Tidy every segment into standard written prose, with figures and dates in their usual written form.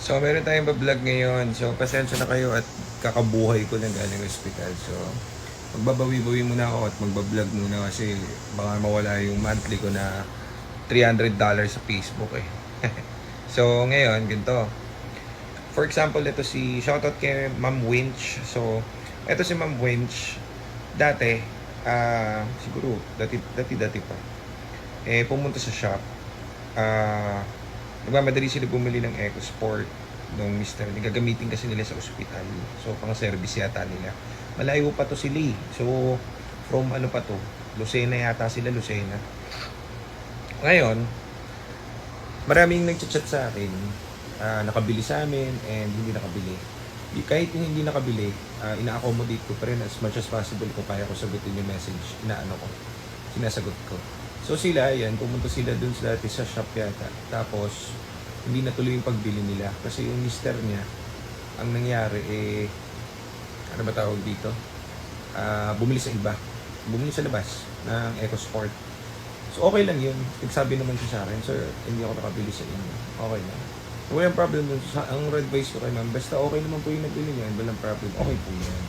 So, meron tayong vlog ngayon. So, pasensya na kayo at kakabuhay ko lang galing ospital. So, magbabawi-bawi muna ako at magbablog muna kasi baka mawala yung monthly ko na $300 sa Facebook eh. So, ngayon, ganito. For example, ito si shoutout kay Ma'am Winch. So, ito si Ma'am Winch. Dati, siguro, dati pa. Pumunta sa shop. Nagmamadali sila bumili ng EcoSport nung mister. Gagamitin kasi nila sa ospital. So, pang service yata nila. Malayo pa to sila eh. So, from ano pa to? Lucena yata sila, Lucena. Ngayon, maraming nagchat-chat sa akin. Nakabili sa amin and hindi nakabili. Kahit yung hindi nakabili, ina-accommodate ko pa rin as much as possible ko kaya ko sagutin yung message. Sinasagot ko. So sila, yan, pumunta sila dun sa dati sa shop yata. Tapos, hindi natuloy yung pagbili nila. Kasi yung mister niya, ang nangyari, ano ba tawag dito? Bumili sa iba. Bumili sa labas ng EcoSport. So, okay lang yun. Nagsabi naman siya sa akin, sir, hindi ako nakabili sa inyo. Okay lang. So, walang problem dun. Ang advice ko kay ma'am, basta okay naman po yung nagbili niya, walang problem. Okay po yan.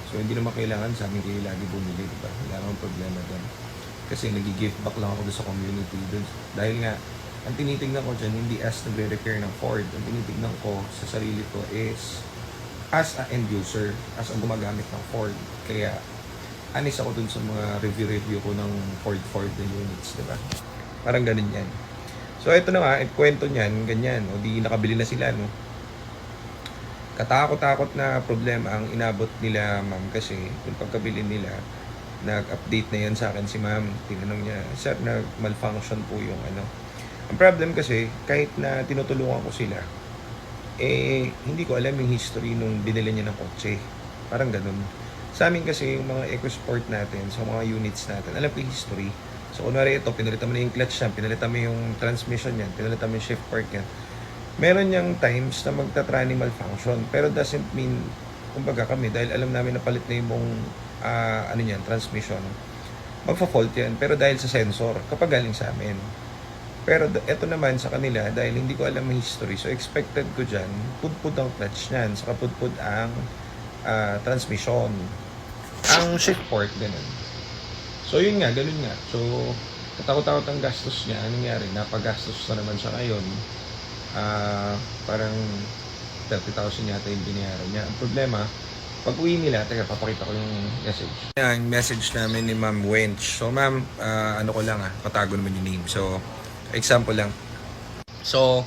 So, hindi naman kailangan sa amin kayo lagi bumili, diba? Wala akong problema dun. Kasi nag-give back lang ako sa community dun. Dahil nga, ang tinitignan ko dyan, hindi as nagre-repair ng Ford. Ang tinitignan ko sa sarili ko is as a end user, as ang gumagamit ng Ford. Kaya, honest ako dun sa mga review ko ng Ford na units, diba? Parang ganun yan. So, ito na nga, kwento niyan, ganyan. O di nakabili na sila, no? Katakot-takot na problema ang inabot nila, ma'am, kasi yung pagkabili nila, nag-update na yan sa akin si ma'am. Tinanong niya, sir, nag-malfunction po yung ano. Ang problem kasi, kahit na tinutulungan ko sila, hindi ko alam yung history nung binili niya ng kotse. Parang ganun. Sa amin kasi, yung mga EcoSport natin, sa mga units natin, alam ko yung history. So, kunwari ito, pinalitan mo na yung clutch yan, pinalitan mo yung transmission yan, pinalitan mo yung shift part yan. Meron niyang times na magta-tranny malfunction, pero doesn't mean, kumbaga kami, dahil alam namin na palit na yung transmission, magfa-fault yan. Pero dahil sa sensor, kapag galing sa amin. Pero ito naman sa kanila, dahil hindi ko alam ang history, so expected ko dyan, pudpud ang clutch niyan, saka pudpud ang transmission. Ang shift port, ganun. So yun nga, ganun nga. So, katakot-takot ang gastos niya. Anong nangyari? Napagastos na naman siya ngayon. Parang 30,000 yata yung binayaran niya. Ang problema, pag uwi nila, teka, papakita ko yung message. Yung message namin ni Ma'am Wench. So, ma'am, ano ko lang patago naman yung name. So, example lang. So,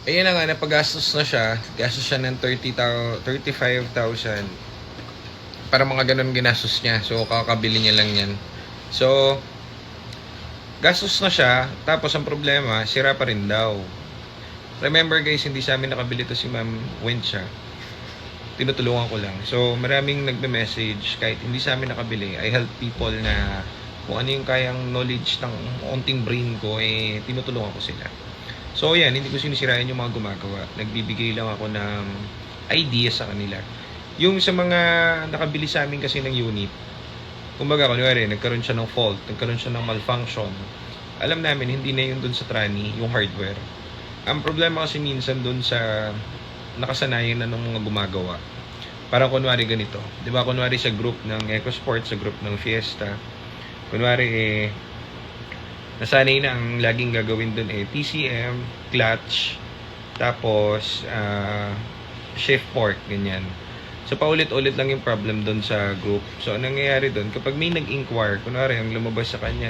ayun na nga, napagastos na siya. Gastos siya ng 35,000. Para mga ganun ginastos niya. So, kakabili niya lang yan. So, gastos na siya. Tapos, ang problema, sira pa rin daw. Remember guys, hindi sa amin nakabili to si Ma'am Wench. Tinutulungan ko lang. So, maraming nagme-message kahit hindi sa amin nakabili. I help people na kung ano yung kayang knowledge ng onting brain ko, tinutulungan ko sila. So, yan, hindi ko sinisirain yung mga gumagawa. Nagbibigay lang ako ng ideas sa kanila. Yung sa mga nakabili sa amin kasi ng unit, kumbaga, kunwari, nagkaroon siya ng fault, nagkaroon siya ng malfunction. Alam namin, hindi na yun dun sa tranny, yung hardware. Ang problema kasi minsan dun sa nakasanayan na ng mga gumagawa. Parang kunwari ganito. Di ba kunwari sa group ng EcoSport, sa group ng Fiesta, kunwari nasanay na ang laging gagawin dun TCM, clutch, tapos shift port, ganyan. So, paulit-ulit lang yung problem doon sa group. So, anong nangyayari doon? Kapag may nag-inquire, kunwari, ang lumabas sa kanya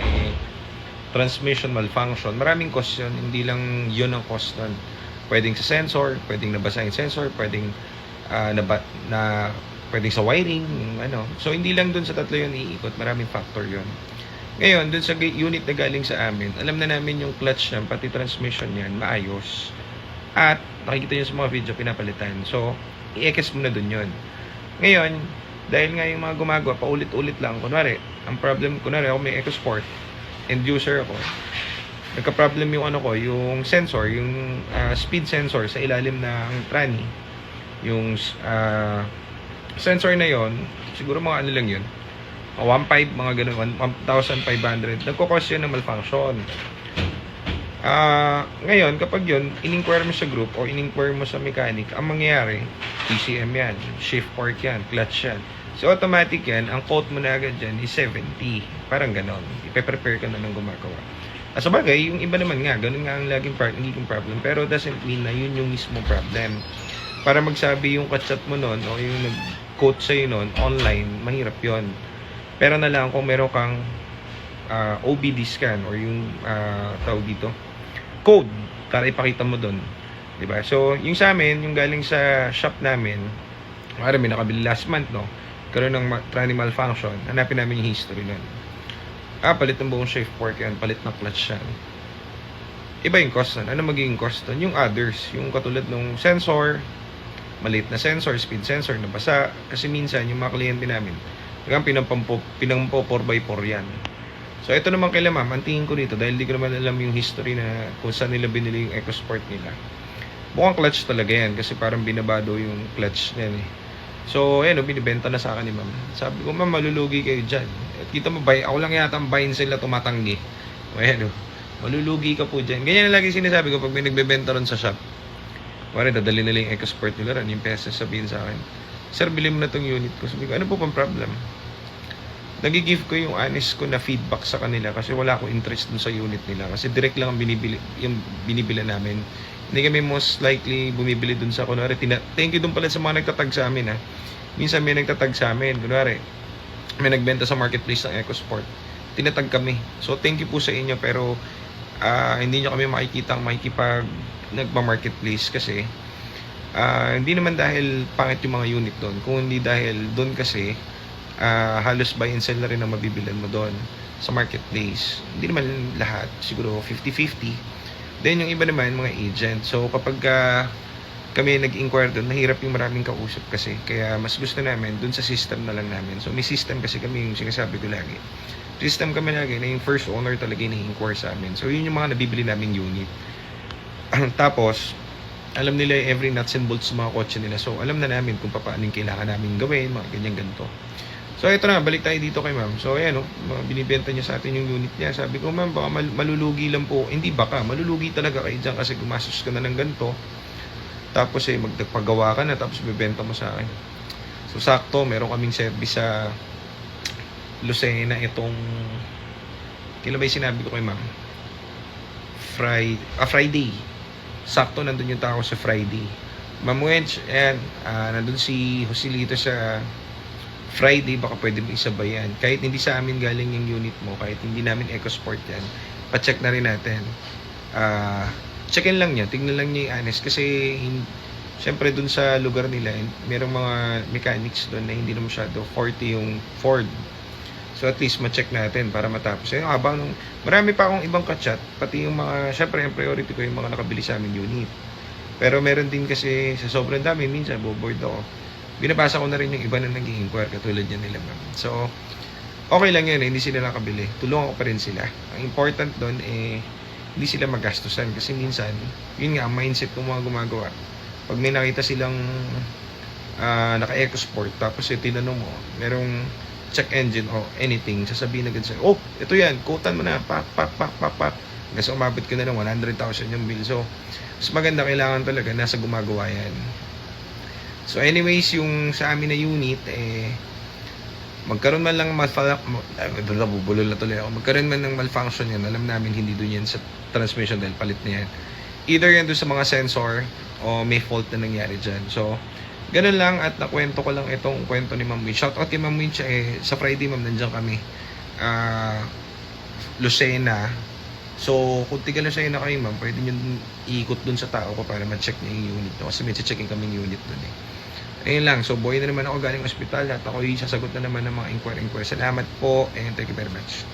transmission malfunction, maraming cost yun. Hindi lang yun ang cost nun. Pwedeng sa sensor, pwedeng nabasa yung sensor, pwedeng pwedeng sa wiring, ano. So, hindi lang doon sa tatlo yun iikot. Maraming factor yun. Ngayon, doon sa unit na galing sa amin, alam na namin yung clutch niyan, pati transmission niyan, maayos. At, nakikita nyo sa mga video, pinapalitan. So, i-ekes muna dun yun. Ngayon, dahil nga yung mga gumagawa, paulit-ulit lang. Kunwari, ang problem, kunwari ako may EcoSport, end user ako, nagka-problem yung yung sensor, yung speed sensor sa ilalim ng tranny. Yung sensor na yon, siguro mga ano lang yun, 1.5, mga ganun, 1,500. Nagkukos yun ng malfunction. Ngayon, kapag yun, in-inquire mo sa group o in-inquire mo sa mechanic, ang mangyayari, PCM yan, shift fork yan, clutch yan. So, automatic yan, ang quote mo na agad dyan is 70. Parang ganon. Ipe-prepare ka na ng gumagawa. Sa bagay, yung iba naman nga, ganun nga ang laging naging problem. Pero doesn't mean na yun yung mismo problem. Para magsabi yung kachat mo nun o yung nag-quote sa'yo nun online, mahirap yon. Pero na lang kung meron kang OBD scan or yung tawag dito, code para ipakita mo doon, 'di ba? So, yung sa amin, yung galing sa shop namin, may nakabili last month, no? Karoon ng tranny malfunction, hanapin namin yung history nun. Palit ng buong shift fork yan, palit ng clutch yan. Iba yung cost nun. Ano magiging cost nun? Yung others, yung katulad ng sensor, maliit na sensor, speed sensor, nabasa. Kasi minsan, yung mga kliyente namin, pinampo 4x4 yan. So, ito naman kay ma'am, ang tingin ko dito, dahil di ko naman alam yung history na kung saan nila binili yung EcoSport nila. Mukhang clutch talaga yan, kasi parang binabado yung clutch niyan eh. So, ayan, binibenta na sa akin ni ma'am. Sabi ko, ma'am, malulugi kayo dyan. At kita mo, ako lang yata ang buy sila tumatanggi. O, ayan, malulugi ka po dyan. Ganyan na lagi sinasabi ko pag may nagbebenta ron sa shop. Pare, dadali nila yung EcoSport nila ron, yung pesos sabihin sa akin, sir, bilhin mo na tong unit ko. Sabi ko, ano po pang problem? Nag-give ko yung honest ko na feedback sa kanila kasi wala akong interest dun sa unit nila kasi direct lang ang binibili namin. Hindi kami most likely bumibili dun sa kunwari. Thank you dun pala sa mga nagtatag sa amin ha. Minsan may nagtatag sa amin, kunwari may nagbenta sa marketplace ng EcoSport, tinatag kami. So thank you po sa inyo, pero hindi nyo kami makikita ang makikipag nagpa-marketplace kasi hindi naman dahil pangit yung mga unit doon, kung hindi dahil doon kasi halos buy and sell na rin ang mabibilan mo doon sa marketplace. Hindi naman lahat, siguro 50-50. Then yung iba naman mga agent. So kapag kami nag-inquire doon, nahirap yung maraming kausap kasi, kaya mas gusto namin doon sa system na lang namin. So may system kasi kami, yung sinasabi ko lagi, system kami lagi na yung first owner talaga yung inquire sa amin. So yun yung mga nabibili naming unit. Tapos alam nila every nuts and bolts sa mga kotse nila. So alam na namin kung paano yung kailangan namin gawin, mga ganyan ganito. So ito na, balik tayo dito kay ma'am. So ayan, binibenta niya sa atin yung unit niya. Sabi ko, ma'am, baka malulugi lang po. Hindi baka, malulugi talaga kayo dyan kasi gumastos ka na ng ganito. Tapos magpagawa ka na, tapos bibenta mo sa akin. So sakto, meron kaming service sa Lucena itong, kailan ba yung sinabi ko kay ma'am? Friday. Sakto, nandun yung tao sa Friday. Ma'am Wench, ayan, nandun si Joselito sa Friday, baka pwede mo isabay yan. Kahit hindi sa amin galing yung unit mo, kahit hindi namin EcoSport yan, pa-check na rin natin. Checkin lang niya, tignan lang niya yung honest. Kasi, syempre dun sa lugar nila, merong mga mechanics dun na hindi na masyado 40 yung Ford. So at least ma-check natin para matapos. Habang marami pa akong ibang kachat, pati yung mga, syempre yung priority ko yung mga nakabili sa amin unit. Pero meron din kasi sa sobrang dami, minsan boboard ako. Binabasa ko na rin yung iba na nag-i-inquire katulad yan nila ma'am. So, okay lang yan, hindi sila nakabili. Tulungan ko pa rin sila. Ang important doon hindi sila magastusan kasi minsan, yun nga, ang mindset ng mga gumagawa. Pag may nakita silang naka-EcoSport, tapos tinanong mo, merong check engine o anything, sasabihin agad sa'yo, oh, ito yan, quotean mo na, pak. Kasi umabot ka na ng 100,000 yung bill. So, mas maganda, kailangan talaga nasa gumagawa yan. So anyways, yung sa amin na unit, magkaroon man lang nabubulol na tuloy ako. Magkaroon man ng malfunction yan, alam namin hindi doon yan sa transmission dahil palit na yan. Either yan doon sa mga sensor o may fault na nangyari dyan. So, ganun lang at nakwento ko lang itong kwento ni Ma'am Winch. Shoutout kay Ma'am Winch, sa Friday ma'am, nandiyan kami. Lucena. So, kung tiga Lucena kayo ma'am, pwede nyo iikot dun sa tao ko para ma-check niya yung unit no? Kasi may checking kaming unit dun Ayun lang, so buhay na naman ako galing ospital at ako sasagot na naman ng mga inquiry. Salamat po and thank you very much.